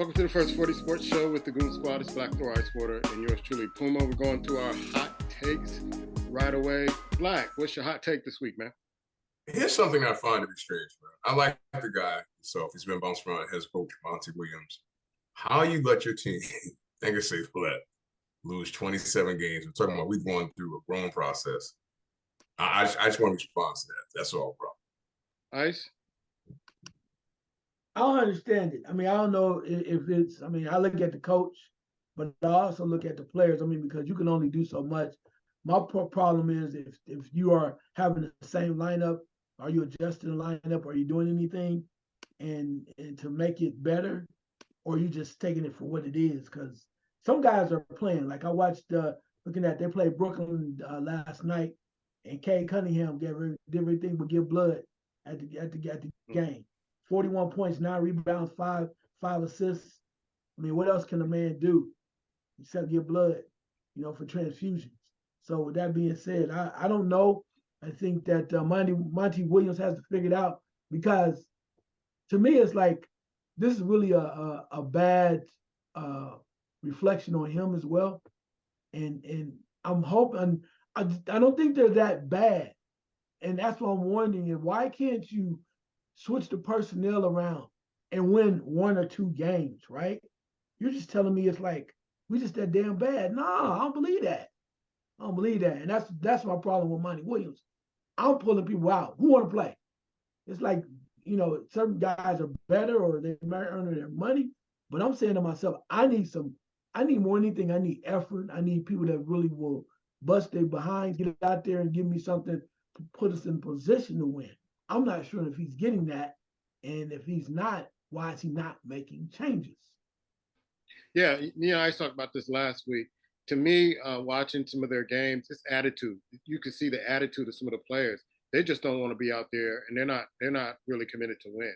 Welcome to the First 40 Sports Show with the Goon Squad. It's Black Thor Ice Water and yours truly, Puma. We're going through our hot takes right away. Black, what's your hot take this week, man? Here's something I find to be strange, man. I like the guy himself. He's been bounced around his coach, Monty Williams. How you let your team, think it's safe bet, lose 27 games? We're talking about we've gone through a growing process. I just want to respond to that. That's all, bro. Ice? I don't understand it. I mean, I don't know if it's, I mean, I look at the coach, but I also look at the players. I mean, because you can only do so much. My problem is if you are having the same lineup, are you adjusting the lineup? Are you doing anything and to make it better? Or are you just taking it for what it is? Because some guys are playing. Like I watched, looking at, they played Brooklyn last night, and Cade Cunningham did everything but give blood at the game. 41 points, 9 rebounds, five assists. I mean, what else can a man do except give blood, for transfusions? So with that being said, I don't know. I think that Monty Williams has to figure it out, because to me it's like this is really a bad reflection on him as well. And I'm hoping, I don't think they're that bad. And that's what I'm wondering, why can't you switch the personnel around and win 1 or 2 games, right? You're just telling me it's like we just that damn bad. Nah, I don't believe that. I don't believe that. And that's my problem with Monty Williams. I'm pulling people out who want to play. It's like, certain guys are better or they might earn their money. But I'm saying to myself, I need more than anything, I need effort. I need people that really will bust their behinds, get out there and give me something to put us in position to win. I'm not sure if he's getting that. And if he's not, why is he not making changes? Yeah, I talked about this last week. To me, watching some of their games, it's attitude. You can see the attitude of some of the players. They just don't want to be out there, and they're not really committed to win.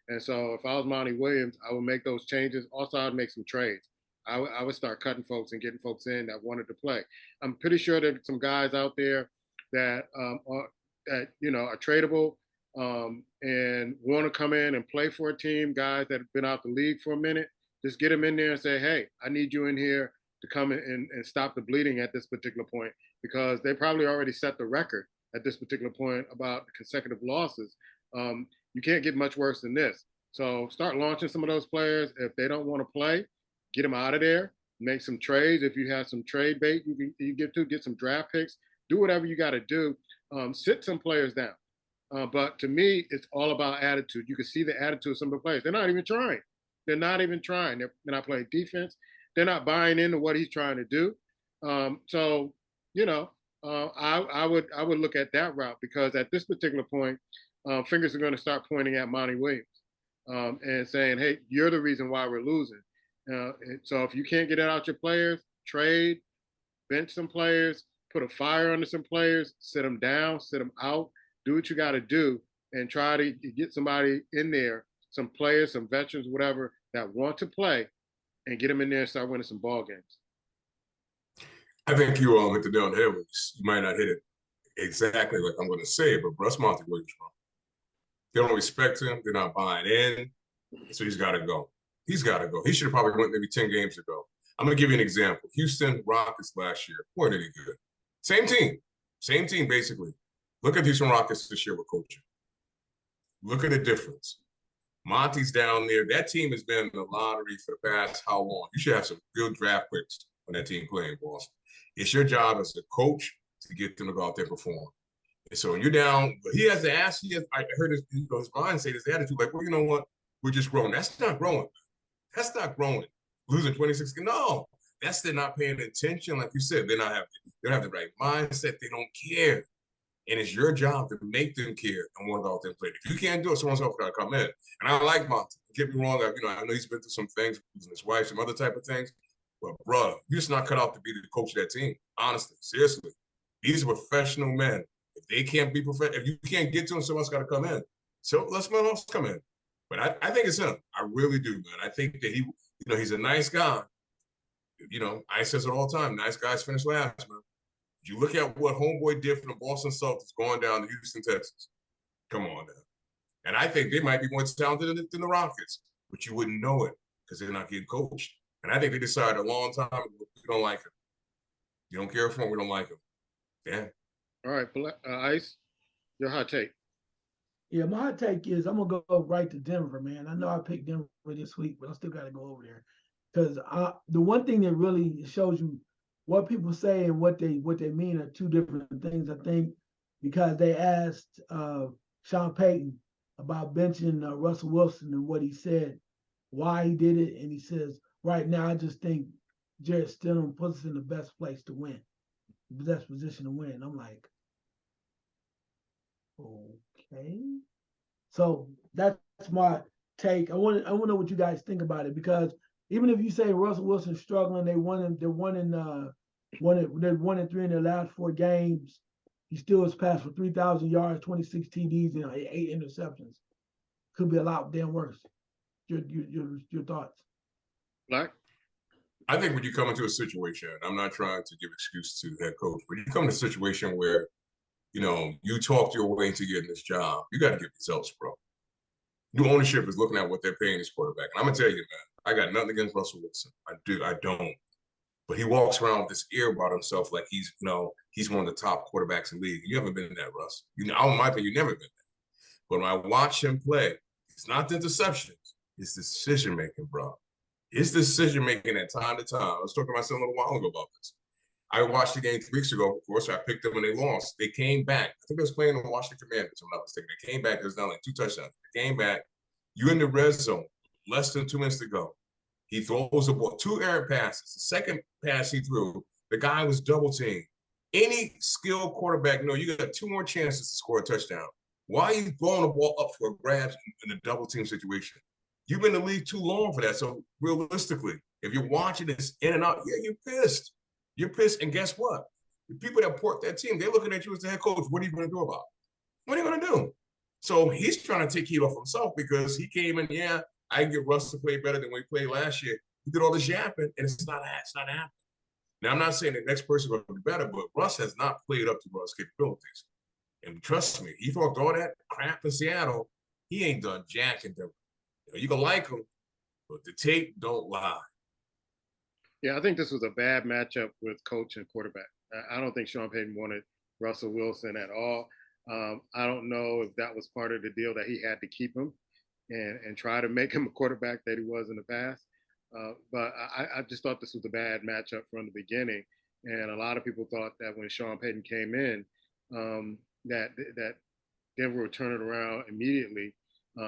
And so if I was Monty Williams, I would make those changes. Also, I'd make some trades. I would start cutting folks and getting folks in that wanted to play. I'm pretty sure there's some guys out there that are tradable and want to come in and play for a team. Guys that have been out the league for a minute, just get them in there and say, "Hey, I need you in here to come in and stop the bleeding at this particular point," because they probably already set the record at this particular point about consecutive losses. You can't get much worse than this. So start launching some of those players. If they don't want to play, get them out of there. Make some trades. If you have some trade bait, you get some draft picks. Do whatever you got to do. Sit some players down. But to me, it's all about attitude. You can see the attitude of some of the players. They're not even trying. They're not even trying. They're not playing defense. They're not buying into what he's trying to do. I would look at that route, because at this particular point, fingers are going to start pointing at Monty Williams and saying, "Hey, you're the reason why we're losing." So if you can't get it out your players, trade, bench some players, put a fire under some players, sit them down, sit them out, do what you got to do, and try to get somebody in there, some players, some veterans, whatever, that want to play, and get them in there and start winning some ball games. I think you hit the nail on the head. You might not hit it exactly like I'm going to say it, but Russ Monty Williams, bro. They don't respect him. They're not buying in. So he's got to go. He's got to go. He should have probably went maybe 10 games ago. I'm going to give you an example. Houston Rockets last year weren't any good. Same team basically. Look at Houston Rockets this year with coaching. Look at the difference. Monty's down there. That team has been in the lottery for the past how long? You should have some good draft picks on that team playing, boss. It's your job as a coach to get them to go out there and perform. And so when you're down, he has to ask. I heard his mind say this attitude, like, well, you know what? We're just growing. That's not growing. That's not growing. Losing 26. No, that's they're not paying attention. Like you said, they don't have the right mindset. They don't care. And it's your job to make them care and want to go out there and play. If you can't do it, someone else got to come in. And I like Monty. Don't get me wrong. I know he's been through some things, losing his wife, some other type of things. But, bro, you're just not cut out to be the coach of that team. Honestly, seriously. These are professional men. If they can't be professional, if you can't get to them, someone's got to come in. So let someone else come in. But I think it's him. I really do, man. I think that he's a nice guy. I says it all the time. Nice guys finish last, man. You look at what homeboy did for the Boston Celtics going down to Houston, Texas. Come on now. And I think they might be more talented than the Rockets, but you wouldn't know it because they're not getting coached. And I think they decided a long time ago, we don't like him. You don't care for him, we don't like him. Yeah. All right, Ice, your hot take. Yeah, my hot take is I'm gonna go right to Denver, man. I know I picked Denver this week, but I still got to go over there because the one thing that really shows you what people say and what they mean are two different things. I think because they asked Sean Payton about benching Russell Wilson and what he said, why he did it, and he says right now I just think Jared Stidham puts us in the best place to win, the best position to win. I'm like, okay. So that's my take. I want to know what you guys think about it because even if you say Russell Wilson's struggling, they're 1-3 in their last 4 games. He still has passed for 3,000 yards, 26 TDs, and 8 interceptions. Could be a lot damn worse. Your thoughts? Black? I think when you come into a situation, I'm not trying to give excuse to the head coach, but you come in a situation where, you talked your way into getting this job, you got to get results, bro. New ownership is looking at what they're paying this quarterback. And I'm going to tell you, man, I got nothing against Russell Wilson. I don't. But he walks around with this air about himself like he's one of the top quarterbacks in the league. You haven't been that, Russ. In my opinion, you've never been that. But when I watch him play, it's not the interceptions. It's decision-making, bro. His decision-making at time to time. I was talking to my son a little while ago about this. I watched the game 3 weeks ago. Of course, I picked them when they lost. They came back. I think they was playing the Washington Commanders, if I'm not mistaken. They came back. There's now like 2 touchdowns. They came back. You in the red zone. Less than 2 minutes to go. He throws the ball. 2 errant passes. The second pass he threw, the guy was double teamed. Any skilled quarterback, you got 2 more chances to score a touchdown. Why are you throwing the ball up for grabs in a double team situation? You've been in the league too long for that. So realistically, if you're watching this in and out, yeah, you're pissed. You're pissed. And guess what? The people that port that team, they're looking at you as the head coach. What are you going to do about it? What are you going to do? So he's trying to take heat off himself because he came in, yeah, I can get Russ to play better than when he played last year. He did all this yapping, and it's not happening. Now, I'm not saying the next person is going to be better, but Russ has not played up to Russ' capabilities. And trust me, he thought all that crap in Seattle, he ain't done jack in Denver. You can like him, but the tape don't lie. Yeah, I think this was a bad matchup with coach and quarterback. I don't think Sean Payton wanted Russell Wilson at all. I don't know if that was part of the deal that he had to keep him and try to make him a quarterback that he was in the past. But I just thought this was a bad matchup from the beginning. And a lot of people thought that when Sean Payton came in, that Denver would turn it around immediately.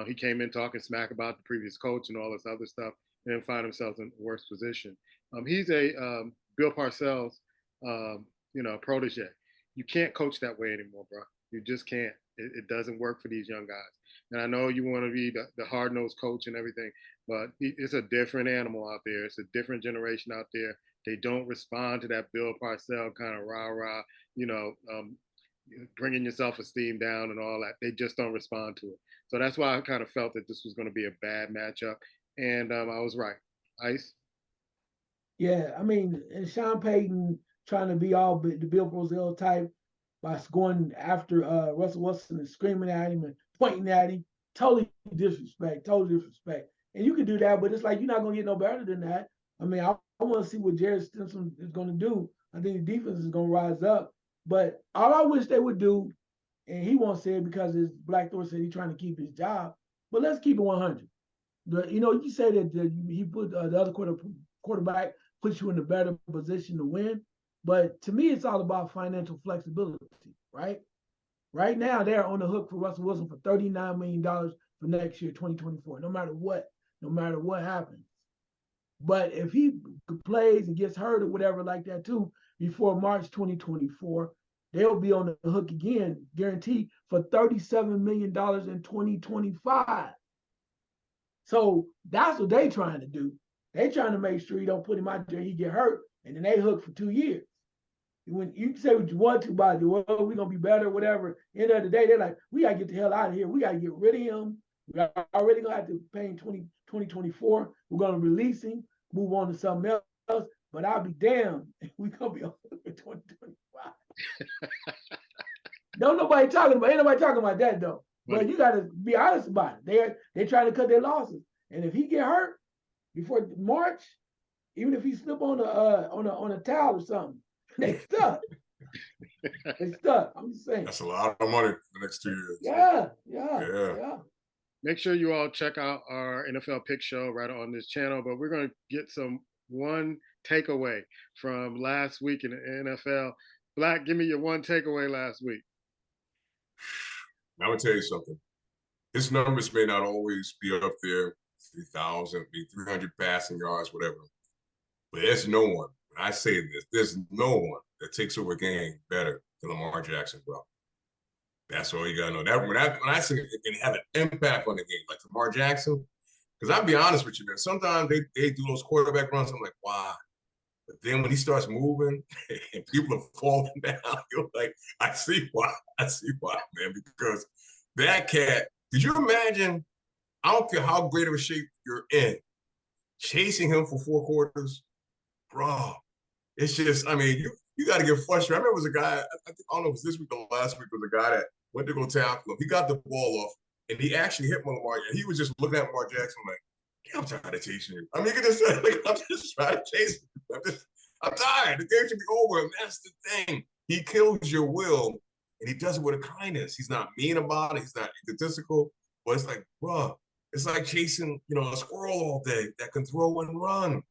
He came in talking smack about the previous coach and all this other stuff, and then find himself in a worse position. He's a Bill Parcells, protege. You can't coach that way anymore, bro. You just can't. It doesn't work for these young guys. And I know you want to be the hard-nosed coach and everything, but it's a different animal out there. It's a different generation out there. They don't respond to that Bill Parcells kind of rah-rah, bringing your self-esteem down and all that. They just don't respond to it. So that's why I kind of felt that this was going to be a bad matchup. And I was right. Ice? Yeah, I mean, and Sean Payton trying to be all the Bill Parcells type by going after Russell Wilson and screaming at him and pointing at him. Totally disrespect. And you can do that, but it's like you're not going to get no better than that. I mean, I want to see what Jared Stinson is going to do. I think the defense is going to rise up. But all I wish they would do, and he won't say it because his Blackthorn said he's trying to keep his job, but let's keep it 100. You say that he put the other quarterback puts you in a better position to win. But to me, it's all about financial flexibility, right? Right now, they're on the hook for Russell Wilson for $39 million for next year, 2024, no matter what happens. But if he plays and gets hurt or whatever like that too, before March 2024, they'll be on the hook again, guaranteed, for $37 million in 2025. So that's what they trying to do. They trying to make sure he don't put him out there, he get hurt, and then they hook for 2 years. When you say what you want to about it, well, we're going to be better, whatever. End of the day, they're like, we got to get the hell out of here. We got to get rid of him. We're already going to have to pay him 2024. We're going to release him, move on to something else. But I'll be damned if we're going to be on for 2025. Ain't nobody talking about that, though. But you got to be honest about it. They're trying to cut their losses. And if he get hurt, before March, even if he slip on a towel or something, they stuck. They stuck. I'm just saying. That's a lot of money for the next 2 years. Yeah. Make sure you all check out our NFL Pick Show right on this channel. But we're going to get one takeaway from last week in the NFL. Black, give me your one takeaway last week. Now, I'm going to tell you something. His numbers may not always be up there, 3,000, 300 passing yards, whatever. But there's no one, when I say this, there's no one that takes over a game better than Lamar Jackson, bro. That's all you gotta know. That when I say it can have an impact on the game, like Lamar Jackson, because I'll be honest with you, man. Sometimes they do those quarterback runs. I'm like, wow. But then when he starts moving and people are falling down, you're like, I see why. I see why, man. Because that cat, could you imagine? I don't care how great of a shape you're in, chasing him for 4 quarters, bro. It's just, I mean, you got to get frustrated. I remember it was a guy, I don't know if it was this week or last week, was a guy that went to go tackle him. He got the ball off, and he actually hit Lamar, and he was just looking at Lamar Jackson like, I'm tired of chasing you. I mean, you can just say, like, I'm just trying to chase you. I'm tired. The game should be over. And that's the thing. He kills your will, and he does it with a kindness. He's not mean about it. He's not egotistical. But it's like, bro, it's like chasing, a squirrel all day that can throw and run.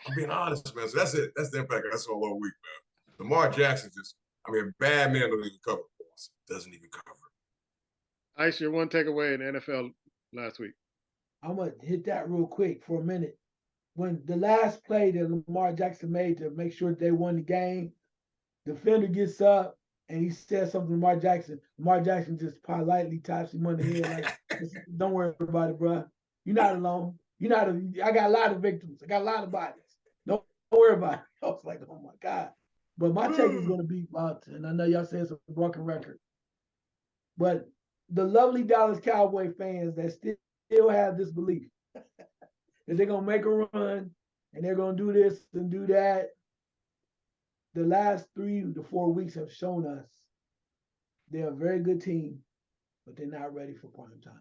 I'm being honest, man. So that's it. That's the impact I saw all week, man. Lamar Jackson a bad man don't even cover balls. Doesn't even cover. Ice, your one takeaway in the NFL last week. I'm going to hit that real quick for a minute. When the last play that Lamar Jackson made to make sure they won the game, the defender gets up and he says something to Lamar Jackson. Lamar Jackson just politely taps him on the head like, don't worry about it, bro. You're not alone. I got a lot of victims. I got a lot of bodies. Don't worry about it. I was like, oh my God. But my take is going to be about, and I know y'all say it's a broken record, but the lovely Dallas Cowboy fans that still have this belief that they're going to make a run and they're going to do this and do that. The last 3 to 4 weeks have shown us they're a very good team, but they're not ready for prime time.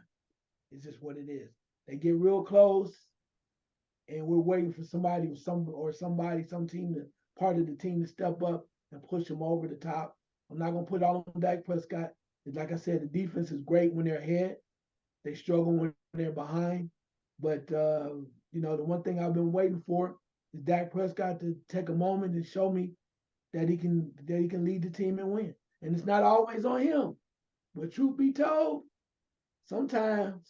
It's just what it is. They get real close, and we're waiting for some team, part of the team to step up and push them over the top. I'm not going to put it all on Dak Prescott. Like I said, the defense is great when they're ahead. They struggle when they're behind. But, the one thing I've been waiting for is Dak Prescott to take a moment and show me that he can lead the team and win. And it's not always on him. But truth be told, sometimes,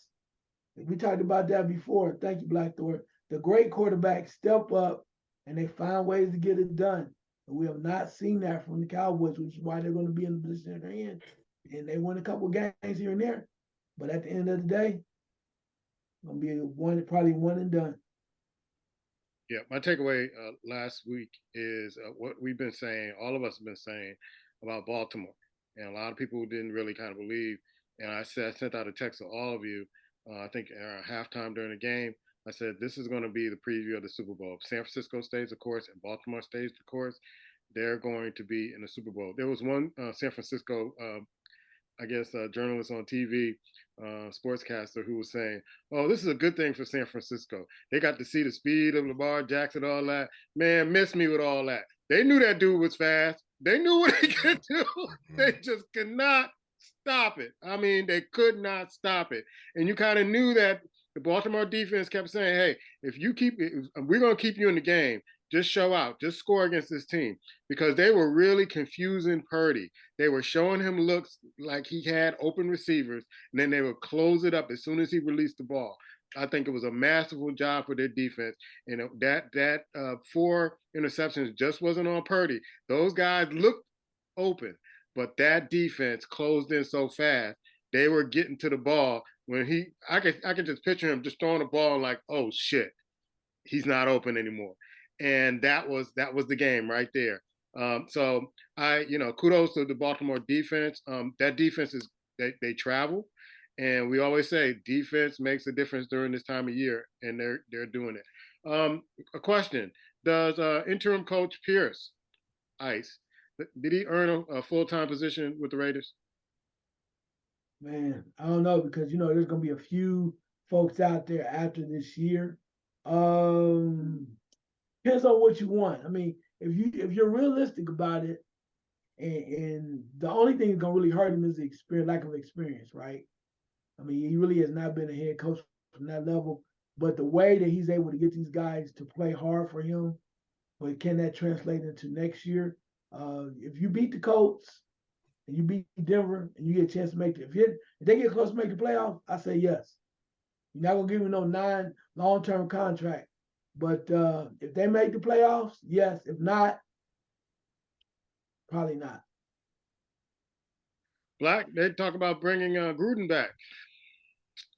we talked about that before. Thank you, Black Thor. The great quarterbacks step up and they find ways to get it done. And we have not seen that from the Cowboys, which is why they're going to be in the position they're in. And they win a couple games here and there. But at the end of the day, going to be probably one and done. Yeah, my takeaway last week is what we've been saying, all of us have been saying about Baltimore. And a lot of people didn't really kind of believe. And I sent out a text to all of you, I think at halftime during the game. I said, this is going to be the preview of the Super Bowl. If San Francisco stays the course and Baltimore stays the course, they're going to be in the Super Bowl. There was one San Francisco, journalist on TV, sportscaster, who was saying, oh, this is a good thing for San Francisco. They got to see the speed of Lamar Jackson, all that. Man, miss me with all that. They knew that dude was fast. They knew what he could do. They just could not stop it. I mean, they could not stop it. And you kind of knew that the Baltimore defense kept saying, hey, if we're going to keep you in the game, just show out, just score against this team, because they were really confusing Purdy. They were showing him looks like he had open receivers, and then they would close it up as soon as he released the ball. I think it was a masterful job for their defense, and that 4 interceptions just wasn't on Purdy. Those guys looked open, but that defense closed in so fast. They were getting to the ball when I could just picture him just throwing the ball like, oh shit, he's not open anymore. And that was the game right there. So kudos to the Baltimore defense. That defense they travel, and we always say defense makes a difference during this time of year, and they're doing it. A question: does interim coach Pierce, Ice, did he earn a full-time position with the Raiders? Man, I don't know, because there's going to be a few folks out there after this year Depends on what you want. I mean, if you're realistic about it, and the only thing that's gonna really hurt him is the experience, lack of experience, right? I mean, he really has not been a head coach from that level. But the way that he's able to get these guys to play hard for him, but can that translate into next year? If you beat the Colts and you beat Denver and you get a chance to make it, if they get close to make the playoff, I say yes. You're not gonna give me no 9 long-term contract. But if they make the playoffs, yes. If not, probably not. Black, they talk about bringing Gruden back.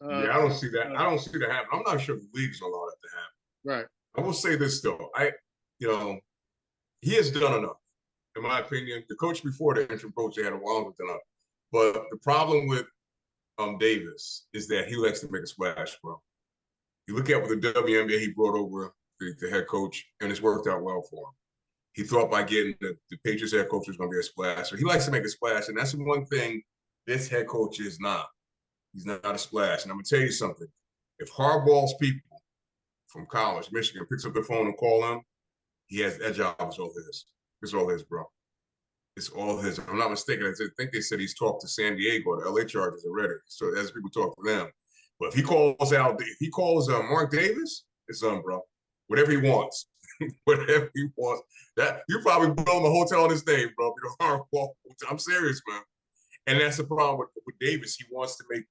Yeah, I don't see that. I don't see that happen. I'm not sure the league's gonna allow that to happen. Right. I will say this though. He has done enough, in my opinion. The coach before the interim coach, they had a longer than enough. But the problem with Davis is that he likes to make a splash, bro. You look at what the WNBA he brought over the head coach, and it's worked out well for him. He thought by getting the Patriots head coach was going to be a splash. So he likes to make a splash, and that's the one thing this head coach is not. He's not a splash. And I'm going to tell you something. If Harbaugh's people from college, Michigan, picks up the phone and call him, he has that job is all his. It's all his, bro. It's all his. If I'm not mistaken, I think they said he's talked to San Diego, the LA Chargers already. So as people talk to them. But if he calls Mark Davis, it's on, bro. Whatever he wants. Whatever he wants. That you probably build him a hotel on his name, bro. I'm serious, man. And that's the problem with Davis. He wants to make,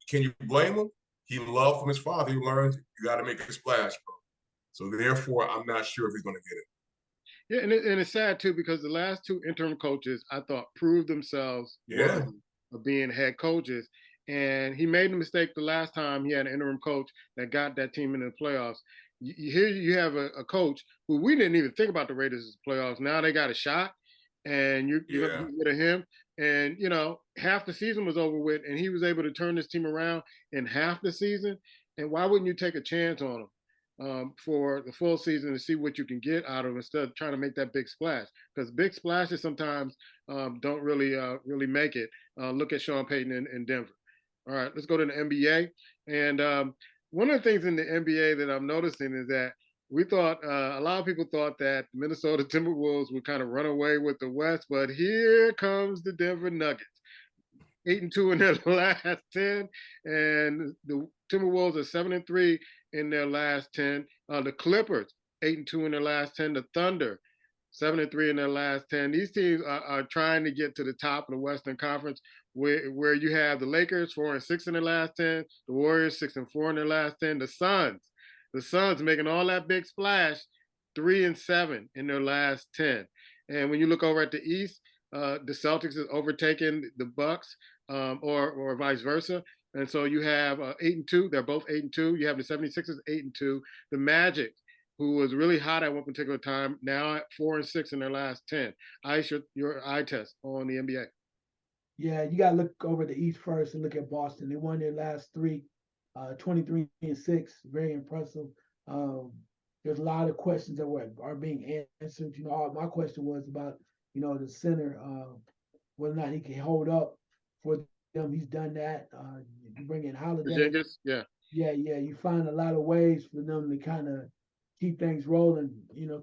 can you blame him? He loved from his father. He learned you got to make a splash, bro. So therefore, I'm not sure if he's going to get it. Yeah, and it's sad too because the last 2 interim coaches I thought proved themselves worthy of being head coaches, and he made the mistake the last time he had an interim coach that got that team into the playoffs. Here you have a coach who we didn't even think about the Raiders as playoffs. Now they got a shot, and you're going to get rid of him. And half the season was over with, and he was able to turn this team around in half the season. And why wouldn't you take a chance on him? For the full season to see what you can get out of them instead of trying to make that big splash, because big splashes sometimes don't really make it. Look at Sean Payton in Denver. All right, let's go to the NBA. And one of the things in the NBA that I'm noticing is that we thought a lot of people thought that Minnesota Timberwolves would kind of run away with the West, but here comes the Denver Nuggets. 8-2 in their last 10, and the Timberwolves are 7-3 in their last 10. The Clippers 8-2 in their last 10. The Thunder 7-3 in their last 10. These teams are trying to get to the top of the Western Conference, where you have the Lakers 4-6 in their last 10, the Warriors 6-4 in their last 10, the Suns making all that big splash, 3-7 in their last 10. And when you look over at the East, the Celtics is overtaking the Bucks, or vice versa. And so you have 8-2. They're both 8-2. You have the 76ers 8-2. The Magic, who was really hot at one particular time, now at 4-6 in their last 10. Ice, your eye test on the NBA. Yeah, you got to look over the East first and look at Boston. They won their last 3, 23-6. Very impressive. There's a lot of questions that are being answered. My question was about, the center, whether or not he can hold up for them. He's done that. You bring in Holiday. Yeah. Yeah. You find a lot of ways for them to kind of keep things rolling.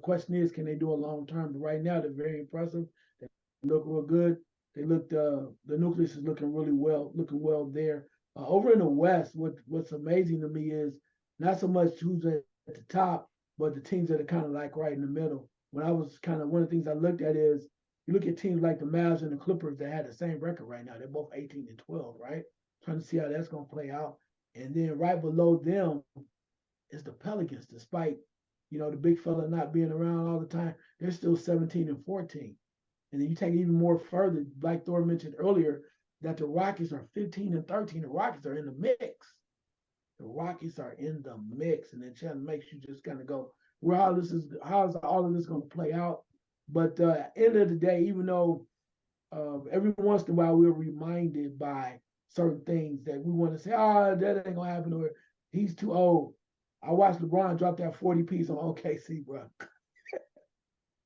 Question is, can they do a long term? But right now, they're very impressive. They look real good. They look the nucleus is looking really well, there. Over in the West, what's amazing to me is not so much who's at the top, but the teams that are kind of like right in the middle. When I was kind of one of the things I looked at is you look at teams like the Mavs and the Clippers that had the same record right now. They're both 18-12, right? Trying to see how that's going to play out. And then right below them is the Pelicans, despite the big fella not being around all the time. They're still 17-14. And then you take it even more further. Black Thor mentioned earlier that the Rockets are 15-13. The Rockets are in the mix. The Rockets are in the mix, and it makes you just kind of go, how's all of this going to play out? But end of the day, even though every once in a while we're reminded by certain things that we want to say, that ain't gonna happen, or he's too old. I watched LeBron drop that 40 piece on OKC, bro.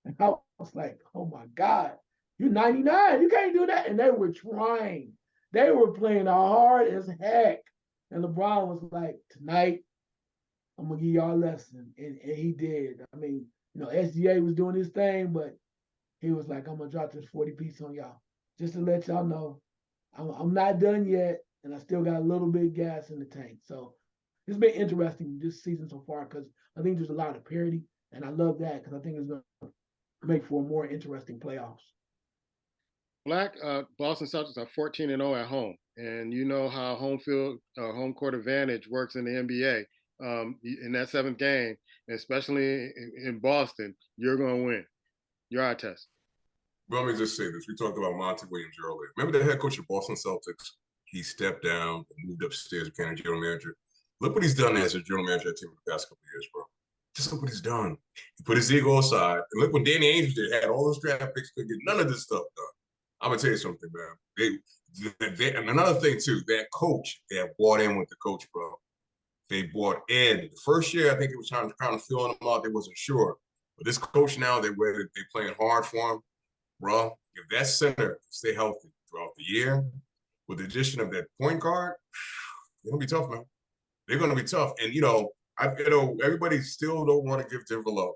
And I was like, oh my God, you're 99. You can't do that. And they were trying. They were playing hard as heck. And LeBron was like, tonight, I'm gonna give y'all a lesson. And he did. I mean, SGA was doing his thing, but he was like, I'm gonna drop this 40 piece on y'all. Just to let y'all know, I'm not done yet, and I still got a little bit of gas in the tank. So it's been interesting this season so far because I think there's a lot of parity, and I love that because I think it's gonna make for a more interesting playoffs. Black Boston Celtics are 14-0 at home, and you know how home court advantage works in the NBA. In that seventh game, especially in Boston, you're going to win. You're our test. Well, let me just say this. We talked about Monty Williams earlier. Remember the head coach of Boston Celtics? He stepped down and moved upstairs, became a general manager. Look what he's done as a general manager at the team for the past couple of years, bro. Just look what he's done. He put his ego aside. And look when Danny Ainge did, had all those draft picks, couldn't get none of this stuff done. I'm going to tell you something, man. And another thing, too, that coach, they have bought in with the coach, bro. They bought in. The first year, I think it was kind of filling them out. They wasn't sure. But this coach now, they playing hard for him. Bro, if that center stay healthy throughout the year, with the addition of that point guard, they're gonna be tough, man. They're gonna be tough. And everybody still don't want to give Denver love,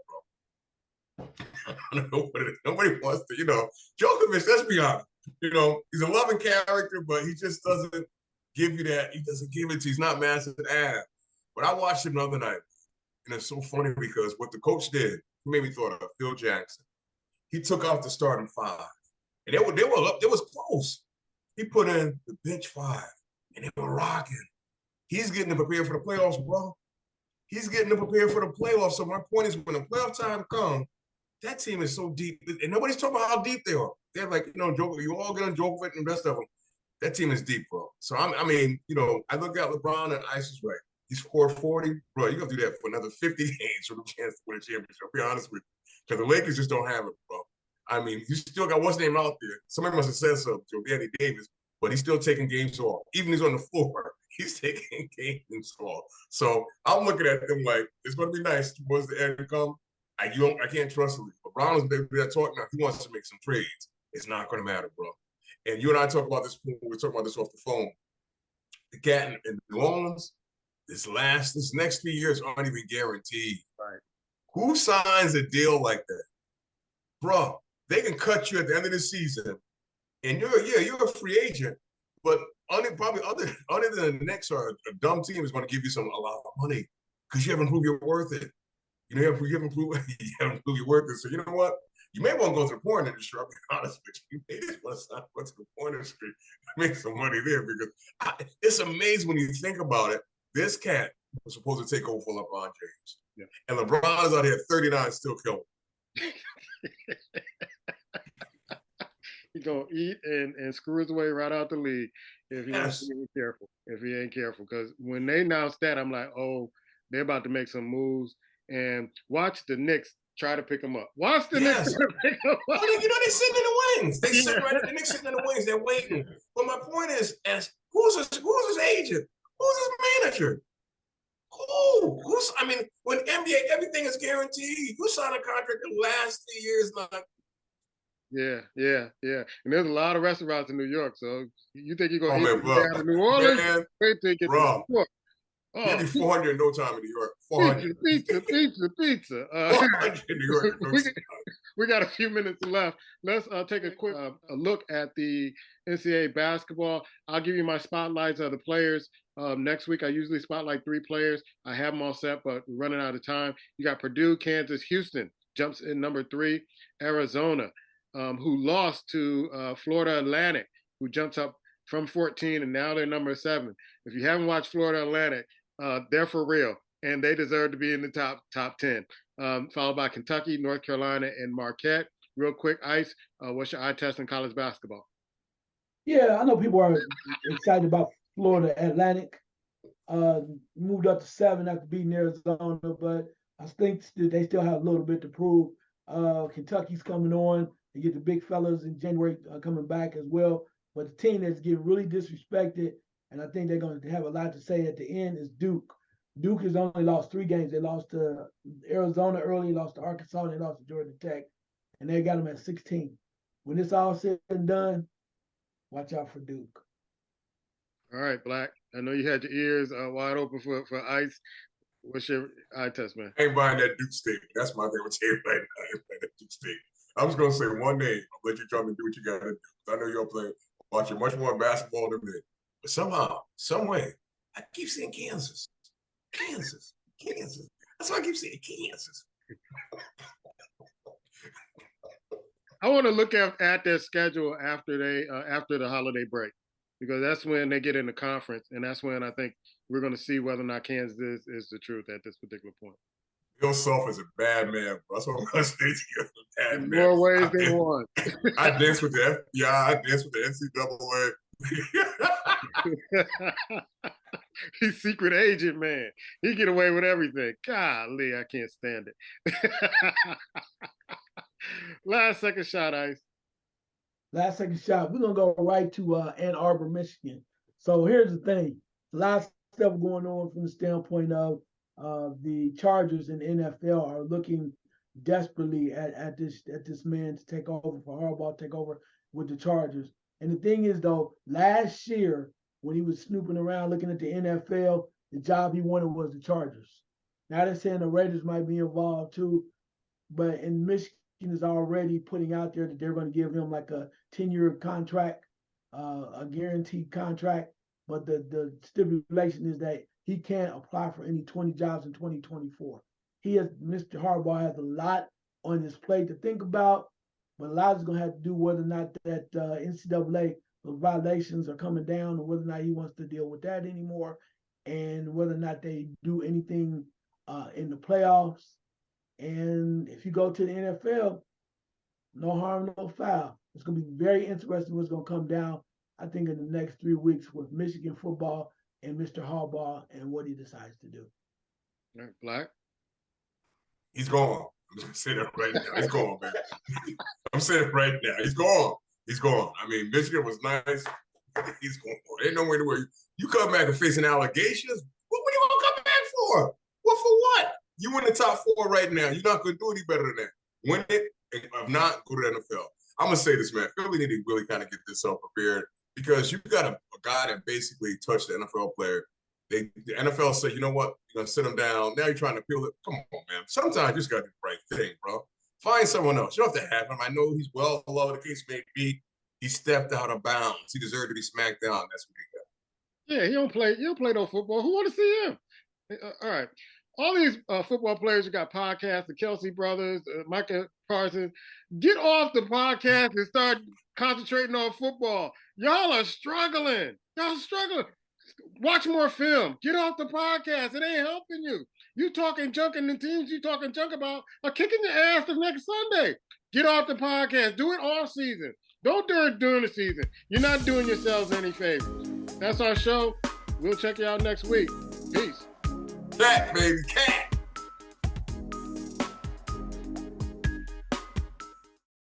bro. I don't know what it is. Nobody wants to, Djokovic, let's be honest. He's a loving character, but he just doesn't give you that. He doesn't give it to you. He's not massive ass. But I watched him the other night, and it's so funny because what the coach did, he made me thought of Phil Jackson. He took off the starting five, and they were up. It was close. He put in the bench five, and they were rocking. He's getting them prepared for the playoffs, bro. He's getting them prepared for the playoffs. So my point is, when the playoff time comes, that team is so deep, and nobody's talking about how deep they are. They're like, Djokovic, you all get on Djokovic and the rest of them. That team is deep, bro. So I look at LeBron and Ice is right. He scored 40, bro. You gonna do that for another 50 games for the chance to win a championship. I'll be honest with you. Because the Lakers just don't have it, bro. I mean, you still got what's name out there. Somebody must have said something to him, Anthony Davis, but he's still taking games off. Even he's on the floor, he's taking games off. So I'm looking at them like, it's going to be nice towards the end come. I can't trust him. LeBron is maybe that talk now. He wants to make some trades. It's not going to matter, bro. And you and I talk about this when we talk about this off the phone. The cat in New Orleans, this next 3 years aren't even guaranteed. Right. Who signs a deal like that? Bro, they can cut you at the end of the season, and you're a free agent, but probably other than the Knicks or a dumb team is going to give you a lot of money because you haven't proved you're worth it. You haven't proved you're worth it. So you know what? You may want to go to the porn industry. I'll be honest with you. You may just want to go to the porn industry and make some money there because it's amazing when you think about it. This cat was supposed to take over for LeBron James. Yeah. And LeBron is out here at 39 still killing. He's gonna eat and screw his way right out the league if he ain't careful. If he ain't careful, because when they announced that, I'm like, oh, they're about to make some moves. And watch the Knicks try to pick him up. Watch the Knicks try to pick him up. Well, they're sitting in the wings. They sit right. The Knicks sitting in the wings. They're waiting. But my point is, who's his agent? Who's his manager? Who's? I mean, when NBA, everything is guaranteed. You sign a contract the last 3 years, like. Yeah. And there's a lot of restaurants in New York, so you think you're gonna eat down in New Orleans? Man, wait till you get to New York. Give me 400 in no time in New York. 400. Pizza. 400 in New York. We got a few minutes left. Let's take a quick look at the NCAA basketball. I'll give you my spotlights of the players. Next week, I usually spotlight 3 players. I have them all set, but we're running out of time. You got Purdue, Kansas, Houston jumps in number 3. Arizona, who lost to Florida Atlantic, who jumps up from 14, and now they're number 7. If you haven't watched Florida Atlantic, they're for real, and they deserve to be in the top 10. Followed by Kentucky, North Carolina, and Marquette. Real quick, Ice, what's your eye test in college basketball? Yeah, I know people are excited about Florida Atlantic. Moved up to 7 after beating Arizona, but I think they still have a little bit to prove. Kentucky's coming on. They get the big fellas in January coming back as well. But the team that's getting really disrespected, and I think they're going to have a lot to say at the end, is Duke. Duke has only lost 3 games. They lost to Arizona early, lost to Arkansas, and they lost to Georgia Tech, and they got them at 16. When it's all said and done, watch out for Duke. All right, Black. I know you had your ears wide open for Ice. What's your eye test, man? I ain't buying that Duke steak. That's my thing. I'm tell you right now. I ain't buying that Duke steak. I was gonna say one name. I'll let you jump and do what you gotta do. I know y'all watching much more basketball than me. But somehow, some way, I keep saying Kansas. Kansas. Kansas. That's why I keep saying Kansas. I want to look at their schedule after the holiday break, because that's when they get in the conference, and that's when I think we're going to see whether or not Kansas is the truth at this particular point. Bill Self is a bad man, bro. That's what I'm going to say to you. Bad In man. more ways than one. I dance with the FBI. I dance with the NCAA. He's secret agent, man. He get away with everything. Golly, I can't stand it. Last second shot, Ice. Last second shot. We're gonna go right to Ann Arbor, Michigan. So here's the thing: a lot of stuff going on from the standpoint of the Chargers and NFL are looking desperately at this man to take over for Harbaugh, take over with the Chargers. And the thing is, though, last year when he was snooping around looking at the NFL, the job he wanted was the Chargers. Now they're saying the Raiders might be involved too, but in Michigan is already putting out there that they're going to give him like a 10-year contract, a guaranteed contract. But the stipulation is that he can't apply for any 20 jobs in 2024. Mr. Harbaugh has a lot on his plate to think about, but a lot is going to have to do whether or not that NCAA violations are coming down, or whether or not he wants to deal with that anymore, and whether or not they do anything in the playoffs. And if you go to the NFL, no harm, no foul. It's going to be very interesting what's going to come down, I think, in the next 3 weeks with Michigan football and Mr. Harbaugh and what he decides to do. All right, Black. He's gone. I'm just going to say that right now. He's gone, man. I'm saying it right now. He's gone. He's gone. I mean, Michigan was nice. He's gone. Ain't no way to where you come back and facing allegations. What are you going to come back for? What for what? You in the top 4 right now. You're not going to do any better than that. Win it, and if not, go to the NFL. I'm going to say this, man. Philly need to really kind of get this self prepared, because you got a guy that basically touched the NFL player. The NFL said, you know what? You're going to sit him down. Now you're trying to appeal it. Come on, man. Sometimes you just got to do the right thing, bro. Find someone else. You don't have to have him. I know he's well below the case may be. He stepped out of bounds. He deserved to be smacked down. That's what he got. Yeah, he don't play no football. Who want to see him? All right. All these football players who got podcasts, the Kelsey brothers, Micah Parsons, get off the podcast and start concentrating on football. Y'all are struggling. Watch more film. Get off the podcast. It ain't helping you. You talking junk, and the teams you talking junk about are kicking your ass the next Sunday. Get off the podcast. Do it all season. Don't do it during the season. You're not doing yourselves any favors. That's our show. We'll check you out next week. Peace. Cat, baby, cat.